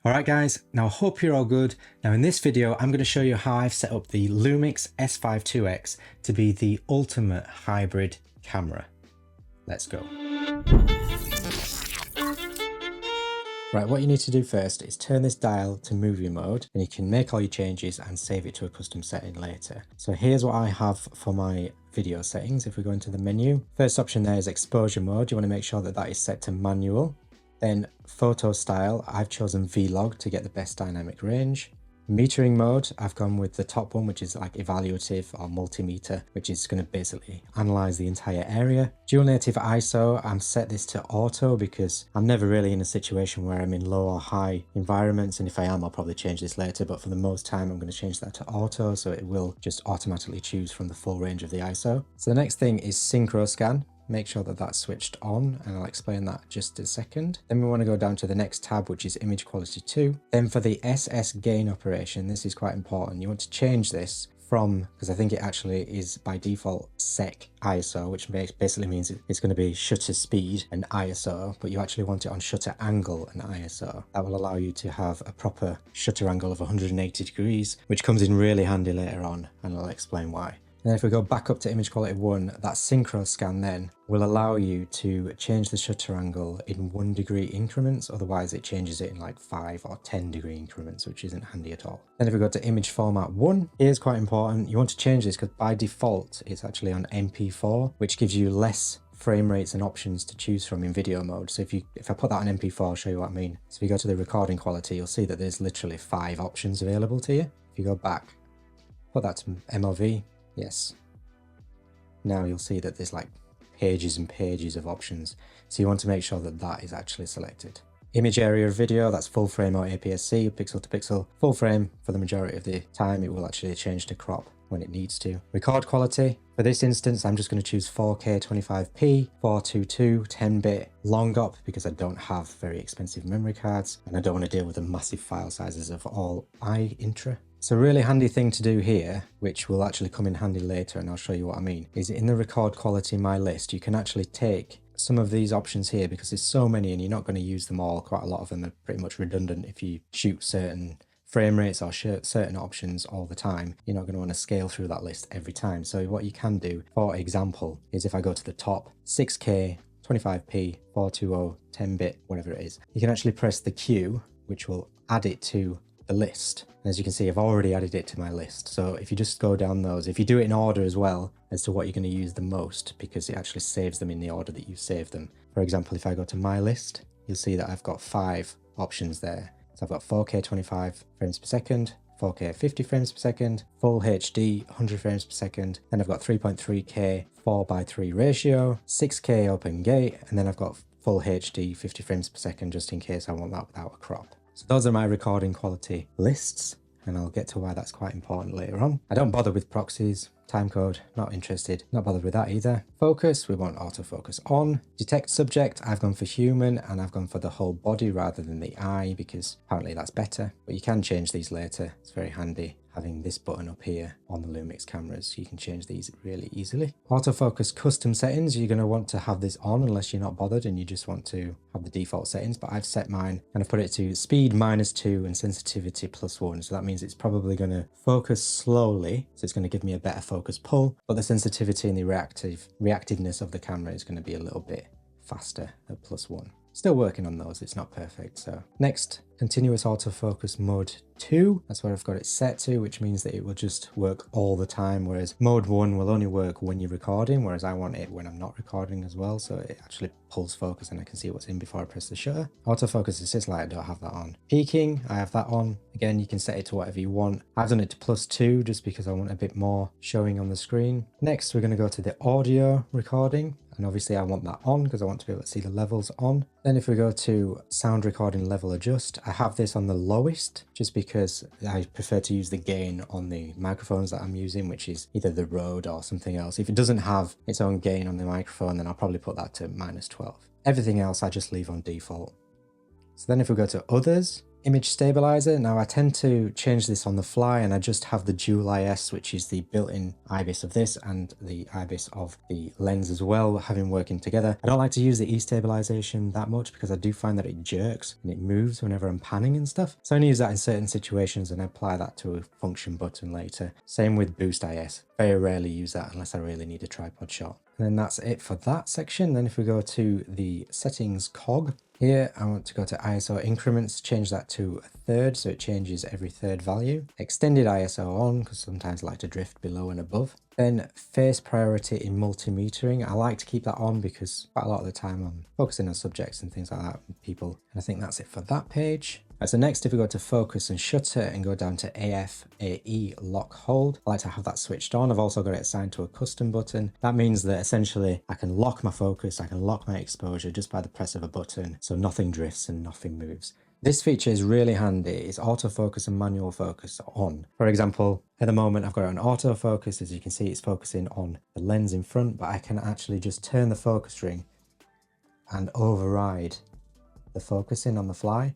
Alright guys, now I hope you're all good. Now in this video I'm going to show you how I've set up the Lumix S5iiX to be the ultimate hybrid camera. Let's go. Right, what you need to do first is turn this dial to movie mode and you can make all your changes and save it to a custom setting later. So here's what I have for my video settings. If we go into the menu, first option there is exposure mode. You want to make sure that that is set to manual. Then photo style, I've chosen Vlog to get the best dynamic range. Metering mode, I've gone with the top one, which is like evaluative or multimeter, which is going to basically analyze the entire area. Dual native ISO, I'm set this to auto because I'm never really in a situation where I'm in low or high environments, and if I am, I'll probably change this later, but for the most time I'm going to change that to auto, so it will just automatically choose from the full range of the ISO. So the next thing is synchro scan. Make sure that that's switched on, and I'll explain that just a second. Then we want to go down to the next tab, which is image quality 2. Then for the SS gain operation, this is quite important. You want to change this from, because I think it actually is by default sec ISO, which basically means it's going to be shutter speed and ISO, but you actually want it on shutter angle and ISO. That will allow you to have a proper shutter angle of 180 degrees, which comes in really handy later on, and I'll explain why. And if we go back up to image quality 1, that synchro scan then will allow you to change the shutter angle in 1 degree increments, otherwise it changes it in like 5 or 10 degree increments, which isn't handy at all. Then if we go to image format 1, here's quite important. You want to change this because by default it's actually on MP4, which gives you less frame rates and options to choose from in video mode. So if I put that on MP4, I'll show you what I mean. So if you go to the recording quality, you'll see that there's literally 5 options available to you. If you go back, put that to MOV, yes. Now you'll see that there's like pages and pages of options. So you want to make sure that that is actually selected. Image area of video, that's full frame or APS-C, pixel to pixel. Full frame for the majority of the time. It will actually change to crop when it needs to. Record quality, for this instance, I'm just going to choose 4K 25p, 422, 10-bit, long op because I don't have very expensive memory cards and I don't want to deal with the massive file sizes of all iIntra. So a really handy thing to do here, which will actually come in handy later and I'll show you what I mean, is in the record quality my list, you can actually take some of these options here because there's so many and you're not going to use them all. Quite a lot of them are pretty much redundant if you shoot certain frame rates or certain options all the time. You're not going to want to scale through that list every time. So what you can do, for example, is if I go to the top, 6K, 25p, 420, 10-bit, whatever it is, you can actually press the Q, which will add it to the list. As you can see, I've already added it to my list. So if you just go down those, if you do it in order as well as to what you're going to use the most, because it actually saves them in the order that you saved them. For example, if I go to my list, you'll see that I've got 5 options there. So I've got 4K 25 frames per second, 4K 50 frames per second, full HD 100 frames per second, then I've got 3.3K 4:3 ratio, 6K open gate, and then I've got full HD 50 frames per second just in case I want that without a crop. So those are my recording quality lists, and I'll get to why that's quite important later on. I don't bother with proxies, timecode, not interested, not bothered with that either. Focus, we want autofocus on. Detect subject, I've gone for human and I've gone for the whole body rather than the eye because apparently that's better, but you can change these later. It's very handy having this button up here on the Lumix cameras. You can change these really easily. Autofocus custom settings, you're going to want to have this on unless you're not bothered and you just want to have the default settings, but I've set mine and I've put it to speed -2 and sensitivity +1. So that means it's probably going to focus slowly. So it's going to give me a better focus pull, but the sensitivity and the reactiveness of the camera is going to be a little bit faster at +1. Still working on those, it's not perfect. So next, continuous autofocus mode 2, that's where I've got it set to, which means that it will just work all the time, whereas mode 1 will only work when you're recording, whereas I want it when I'm not recording as well, so it actually pulls focus and I can see what's in before I press the shutter. Autofocus assist light, I don't have that on. Peaking, I have that on. Again, you can set it to whatever you want. I've done it to +2 just because I want a bit more showing on the screen. Next, we're going to go to the audio recording. And obviously I want that on because I want to be able to see the levels on. Then if we go to sound recording level adjust, I have this on the lowest just because I prefer to use the gain on the microphones that I'm using, which is either the Rode or something else. If it doesn't have its own gain on the microphone, then I'll probably put that to -12. Everything else I just leave on default. So then if we go to others, Image stabilizer. Now I tend to change this on the fly and I just have the dual IS, which is the built-in IBIS of this and the IBIS of the lens as well, having working together. I don't like to use the E-stabilization that much because I do find that it jerks and it moves whenever I'm panning and stuff. So I only use that in certain situations and I apply that to a function button later. Same with Boost IS. Very rarely use that unless I really need a tripod shot. And then that's it for that section. Then if we go to the settings cog, here, I want to go to ISO increments, change that to a third, so it changes every third value. Extended ISO on, because sometimes I like to drift below and above. Then face priority in multimetering. I like to keep that on because quite a lot of the time I'm focusing on subjects and things like that with people. And I think that's it for that page. So next, if we go to focus and shutter and go down to AF, AE, lock hold, I like to have that switched on. I've also got it assigned to a custom button. That means that essentially I can lock my focus, I can lock my exposure just by the press of a button, so nothing drifts and nothing moves. This feature is really handy. It's autofocus and manual focus on. For example, at the moment I've got it on autofocus. As you can see, it's focusing on the lens in front, but I can actually just turn the focus ring and override the focusing on the fly,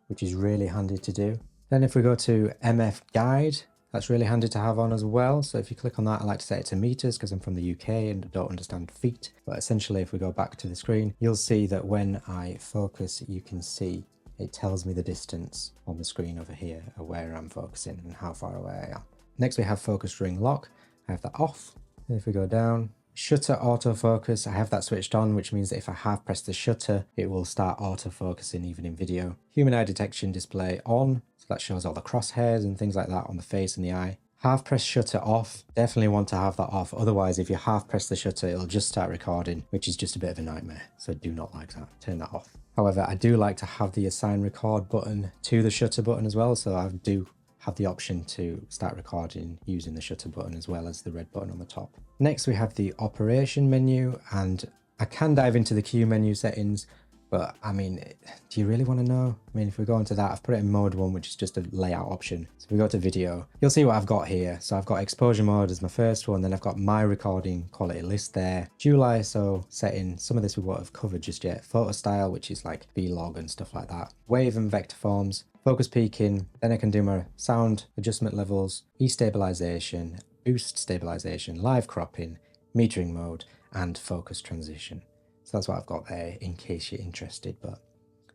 which is really handy to do. Then if we go to MF guide, that's really handy to have on as well. So if you click on that, I like to set it to meters because I'm from the UK and don't understand feet. But essentially, if we go back to the screen, you'll see that when I focus, you can see it tells me the distance on the screen over here of where I'm focusing and how far away I am. Next, we have focus ring lock. I have that off. And if we go down, shutter autofocus, I have that switched on, which means that if I half press the shutter, it will start autofocusing even in video. Human eye detection display on, so that shows all the crosshairs and things like that on the face and the eye. Half press shutter off, definitely want to have that off. Otherwise, if you half press the shutter, it'll just start recording, which is just a bit of a nightmare. So do not like that, turn that off. However, I do like to have the assign record button to the shutter button as well. So I do have the option to start recording using the shutter button as well as the red button on the top. Next, we have the operation menu, and I can dive into the Q menu settings, but I mean, do you really want to know? I mean, if we go into that, I've put it in mode 1, which is just a layout option. So if we go to video, you'll see what I've got here. So I've got exposure mode as my first one, then I've got my recording quality list there. Dual ISO setting, some of this we won't have covered just yet. Photo style, which is like vlog and stuff like that. Wave and vector forms, focus peaking, then I can do my sound adjustment levels, E-stabilization, boost stabilization, live cropping, metering mode, and focus transition. So that's what I've got there in case you're interested, but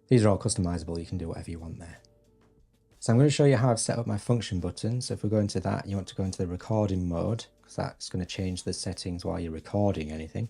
these are all customizable. You can do whatever you want there. So I'm going to show you how I've set up my function button. So if we go into that, you want to go into the recording mode because that's going to change the settings while you're recording anything.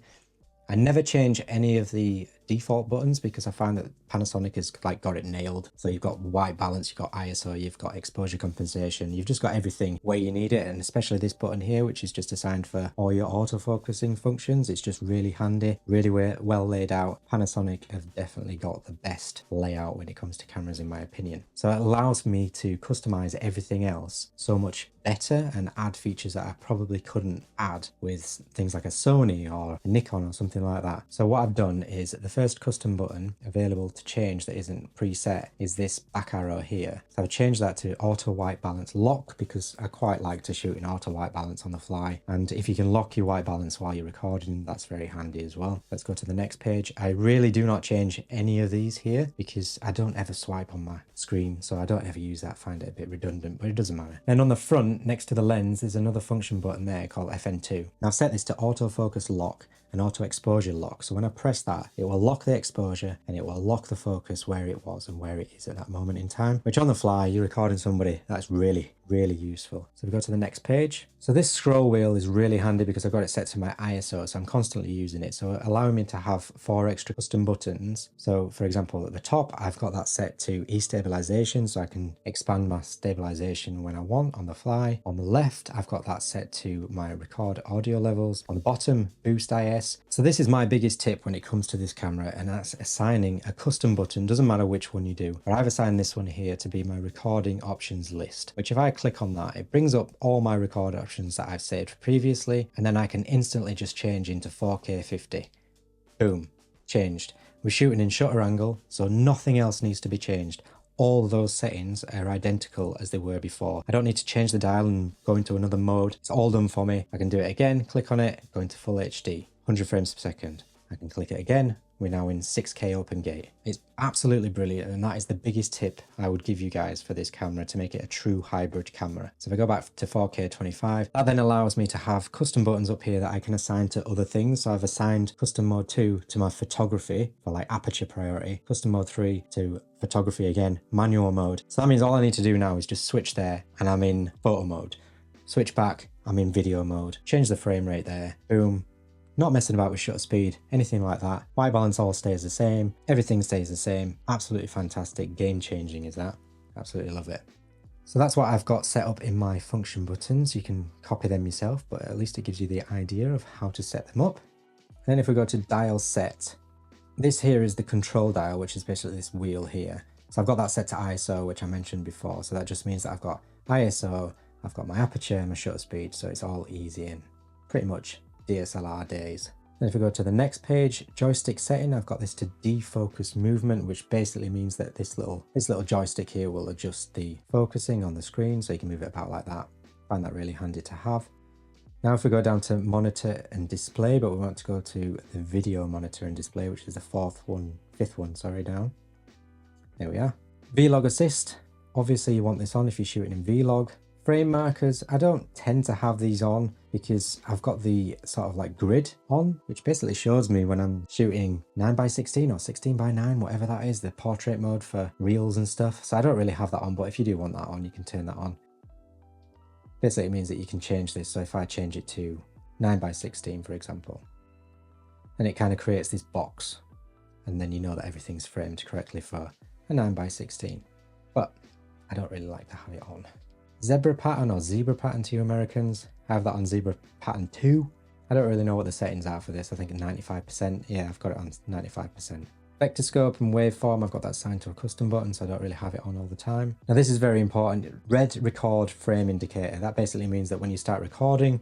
I never change any of the default buttons because I find that Panasonic has like got it nailed. So you've got white balance, you've got ISO, you've got exposure compensation, you've just got everything where you need it. And especially this button here, which is just assigned for all your autofocusing functions. It's just really handy, really well laid out. Panasonic have definitely got the best layout when it comes to cameras, in my opinion. So it allows me to customize everything else so much better and add features that I probably couldn't add with things like a Sony or a Nikon or something like that. So what I've done is the first custom button available to change that isn't preset is this back arrow here. So I've changed that to auto white balance lock because I quite like to shoot in auto white balance on the fly. And if you can lock your white balance while you're recording, that's very handy as well. Let's go to the next page. I really do not change any of these here because I don't ever swipe on my screen. So I don't ever use that, find it a bit redundant, but it doesn't matter. And on the front, next to the lens, there's another function button there called FN2. Now I've set this to autofocus lock and auto exposure lock. So when I press that, it will lock the exposure and it will lock the focus where it was and where it is at that moment in time, which on the fly, you're recording somebody, that's really useful. So we go to the next page. So this scroll wheel is really handy because I've got it set to my ISO, so I'm constantly using it. So allowing me to have 4 extra custom buttons. So for example, at the top, I've got that set to E-stabilization, so I can expand my stabilization when I want on the fly. On the left, I've got that set to my record audio levels. On the bottom, boost IS. So this is my biggest tip when it comes to this camera, and that's assigning a custom button. Doesn't matter which one you do, but I've assigned this one here to be my recording options list, which if I click on that, it brings up all my record options that I've saved previously, and then I can instantly just change into 4K 50. Boom, changed. We're shooting in shutter angle, so nothing else needs to be changed. All those settings are identical as they were before. I don't need to change the dial and go into another mode. It's all done for me. I can do it again, click on it, go into full HD, 100 frames per second. I can click it again. We're now in 6K open gate. It's absolutely brilliant, and that is the biggest tip I would give you guys for this camera to make it a true hybrid camera. So if I go back to 4K 25, that then allows me to have custom buttons up here that I can assign to other things. So I've assigned custom mode 2 to my photography for like aperture priority, custom mode 3 to photography again, manual mode. So that means all I need to do now is just switch there and I'm in photo mode. Switch back, I'm in video mode. Change the frame rate there, boom. Not messing about with shutter speed, anything like that. White balance all stays the same. Everything stays the same. Absolutely fantastic. Game changing is that. Absolutely love it. So that's what I've got set up in my function buttons. You can copy them yourself, but at least it gives you the idea of how to set them up. And then if we go to dial set, this here is the control dial, which is basically this wheel here. So I've got that set to ISO, which I mentioned before. So that just means that I've got ISO, I've got my aperture and my shutter speed. So it's all easy and pretty much DSLR days. Then if we go to the next page, joystick setting, I've got this to defocus movement, which basically means that this little joystick here will adjust the focusing on the screen, so you can move it about like that. Find that really handy to have. Now if we go down to monitor and display, but we want to go to the video monitor and display, which is the fifth one, sorry, down. There we are. Vlog assist, obviously you want this on if you're shooting in Vlog. Frame markers, I don't tend to have these on because I've got the sort of like grid on, which basically shows me when I'm shooting 9x16 or 16x9, whatever that is, the portrait mode for reels and stuff. So I don't really have that on, but if you do want that on, you can turn that on. Basically it means that you can change this. So if I change it to 9x16, for example, then it kind of creates this box and then you know that everything's framed correctly for a 9x16, but I don't really like to have it on. Zebra pattern or zebra pattern to you Americans. I have that on zebra pattern 2. I don't really know what the settings are for this. I think 95%. Yeah, I've got it on 95%. Vector scope and waveform, I've got that assigned to a custom button, so I don't really have it on all the time. Now this is very important. Red record frame indicator. That basically means that when you start recording,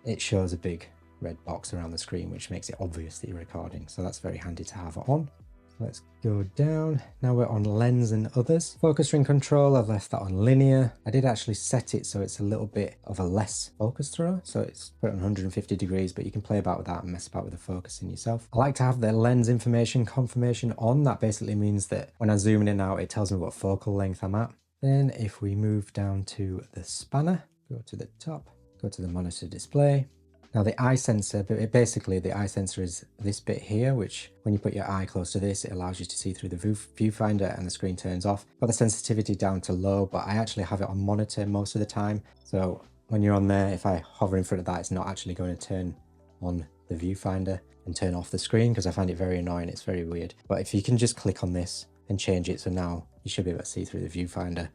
it shows a big red box around the screen, which makes it obvious that you're recording. So that's very handy to have on. Let's go down. Now we're on lens and others. Focus ring control, I've left that on linear. I did actually set it so it's a little bit of a less focus throw. So it's put on 150 degrees, but you can play about with that and mess about with the focusing yourself. I like to have the lens information confirmation on. That basically means that when I zoom in and out, it tells me what focal length I'm at. Then if we move down to the spanner, go to the top, go to the monitor display. Now the eye sensor, basically the eye sensor is this bit here, which when you put your eye close to this, it allows you to see through the viewfinder and the screen turns off. Got the sensitivity down to low, but I actually have it on monitor most of the time. So when you're on there, if I hover in front of that, it's not actually going to turn on the viewfinder and turn off the screen because I find it very annoying. It's very weird. But if you can just click on this and change it, so now you should be able to see through the viewfinder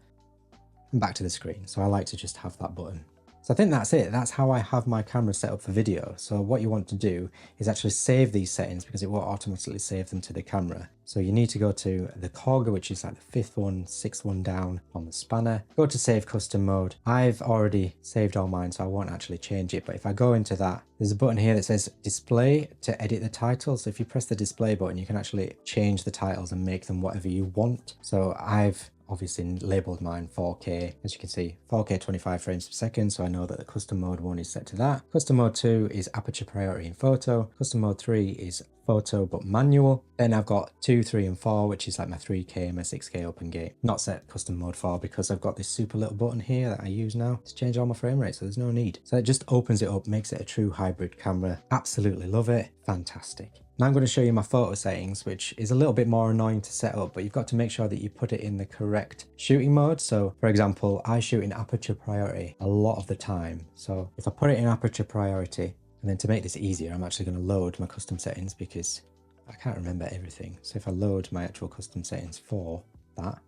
and back to the screen. So I like to just have that button. So I think that's it. That's how I have my camera set up for video. So what you want to do is actually save these settings because it won't automatically save them to the camera. So you need to go to the cog, which is like the fifth one, sixth one down on the spanner. Go to save custom mode. I've already saved all mine, so I won't actually change it. But if I go into that, there's a button here that says display to edit the titles. So if you press the display button, you can actually change the titles and make them whatever you want. So I've obviously labeled mine 4K, as you can see, 4K 25 frames per second, so I know that the custom mode 1 is set to that. Custom mode 2 is aperture priority in photo. Custom mode 3 is photo but manual. Then I've got 2, 3 and 4, which is like my 3K and my 6K open gate. Not set custom mode 4 because I've got this super little button here that I use now to change all my frame rates, so there's no need. So it just opens it up, makes it a true hybrid camera. Absolutely love it. Fantastic. Now I'm going to show you my photo settings, which is a little bit more annoying to set up, but you've got to make sure that you put it in the correct shooting mode. So for example, I shoot in aperture priority a lot of the time. So if I put it in aperture priority, and then to make this easier, I'm actually going to load my custom settings because I can't remember everything. So if I load my actual custom settings for that,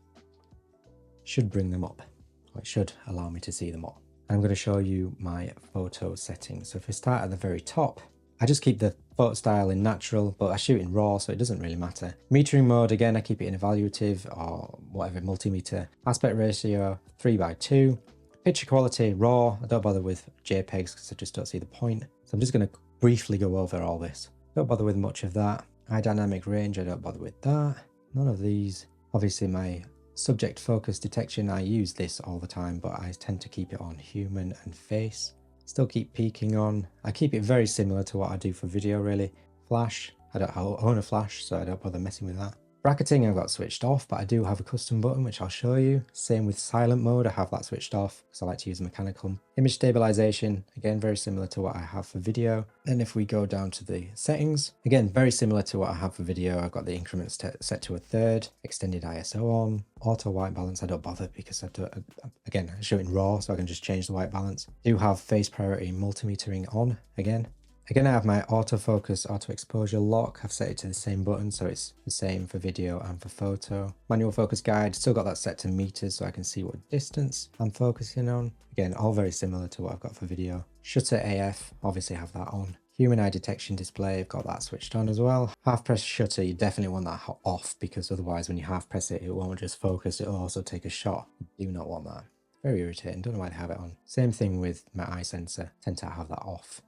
should bring them up, or it should allow me to see them all. I'm going to show you my photo settings. So if we start at the very top, I just keep the photo style in natural, but I shoot in raw, so it doesn't really matter. Metering mode, again, I keep it in evaluative or whatever, multimeter. Aspect ratio, 3:2. Picture quality, raw. I don't bother with JPEGs because I just don't see the point. So I'm just going to briefly go over all this. Don't bother with much of that. High dynamic range, I don't bother with that. None of these. Obviously my subject focus detection, I use this all the time, but I tend to keep it on human and face. Still keep peaking on. I keep it very similar to what I do for video really. Flash, I own a flash, so I don't bother messing with that. Bracketing I've got switched off, but I do have a custom button which I'll show you. Same with silent mode, I have that switched off because I like to use mechanical. Image stabilization, again very similar to what I have for video. Then if we go down to the settings, again very similar to what I have for video. I've got the increments set to a third, extended ISO on, auto white balance I don't bother because I show it in RAW, so I can just change the white balance. Do have face priority multimetering on again. Again, I have my autofocus, auto exposure lock. I've set it to the same button, so it's the same for video and for photo. Manual focus guide, still got that set to meters so I can see what distance I'm focusing on. Again, all very similar to what I've got for video. Shutter AF, obviously have that on. Human eye detection display, I've got that switched on as well. Half press shutter, you definitely want that off because otherwise when you half press it, it won't just focus, it'll also take a shot. You do not want that. Very irritating, don't know why they have it on. Same thing with my eye sensor, tend to have that off.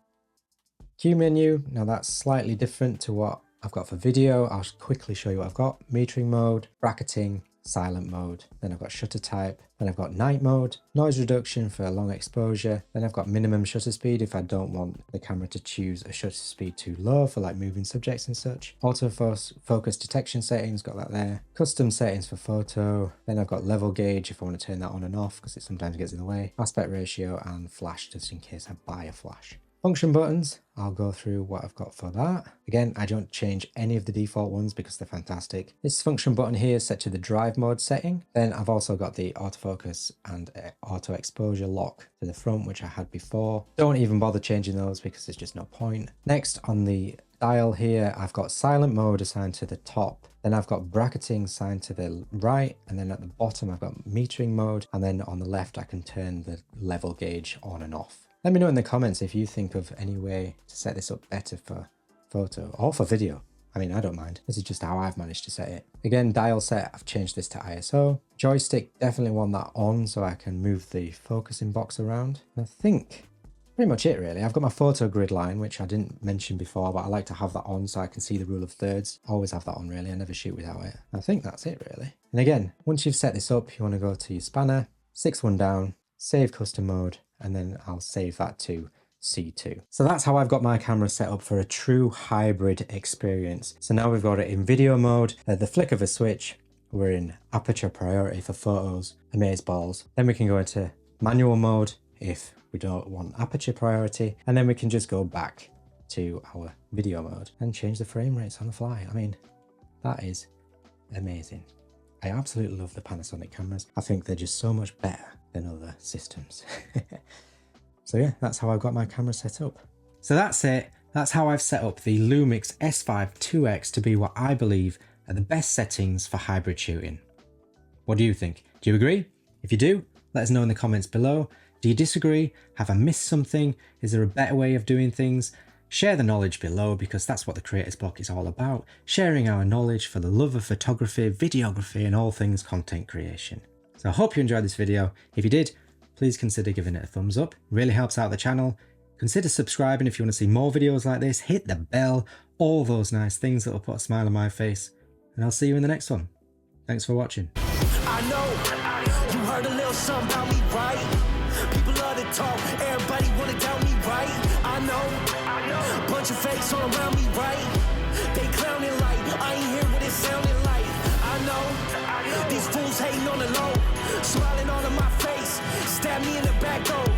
Q menu, now that's slightly different to what I've got for video. I'll quickly show you what I've got. Metering mode, bracketing, silent mode. Then I've got shutter type. Then I've got night mode, noise reduction for long exposure. Then I've got minimum shutter speed if I don't want the camera to choose a shutter speed too low for like moving subjects and such. Autofocus detection settings, got that there. Custom settings for photo. Then I've got level gauge if I want to turn that on and off because it sometimes gets in the way. Aspect ratio and flash just in case I buy a flash. Function buttons, I'll go through what I've got for that. Again, I don't change any of the default ones because they're fantastic. This function button here is set to the drive mode setting. Then I've also got the autofocus and auto exposure lock to the front, which I had before. Don't even bother changing those because there's just no point. Next on the dial here, I've got silent mode assigned to the top. Then I've got bracketing assigned to the right. And then at the bottom, I've got metering mode. And then on the left, I can turn the level gauge on and off. Let me know in the comments if you think of any way to set this up better for photo or for video. I mean, I don't mind. This is just how I've managed to set it. Again, dial set, I've changed this to ISO. Joystick, definitely want that on so I can move the focusing box around. And I think pretty much it really. I've got my photo grid line, which I didn't mention before, but I like to have that on so I can see the rule of thirds. Always have that on really, I never shoot without it. I think that's it really. And again, once you've set this up, you want to go to your spanner, 6-1 down, save custom mode, and then I'll save that to C2. So that's how I've got my camera set up for a true hybrid experience. So now we've got it in video mode, the flick of a switch, we're in aperture priority for photos, amazeballs. Then we can go into manual mode if we don't want aperture priority, and then we can just go back to our video mode and change the frame rates on the fly. I mean, that is amazing. I absolutely love the Panasonic cameras. I think they're just so much better than other systems. So yeah, that's how I've got my camera set up. So that's it. That's how I've set up the Lumix S5iiX to be what I believe are the best settings for hybrid shooting. What do you think? Do you agree? If you do, let us know in the comments below. Do you disagree? Have I missed something? Is there a better way of doing things? Share the knowledge below because that's what the Creators Block is all about. Sharing our knowledge for the love of photography, videography and all things content creation. So I hope you enjoyed this video. If you did, please consider giving it a thumbs up. It really helps out the channel. Consider subscribing if you want to see more videos like this. Hit the bell, all those nice things that will put a smile on my face. And I'll see you in the next one. Thanks for watching. I know you heard a little something about me, right? People love to talk, everybody wanna doubt me, right? I know, bunch of fakes all around me, right? They clowning like I ain't hear what it sounded like. I know these fools hating on the low, smiling all in my face, stab me in the back though.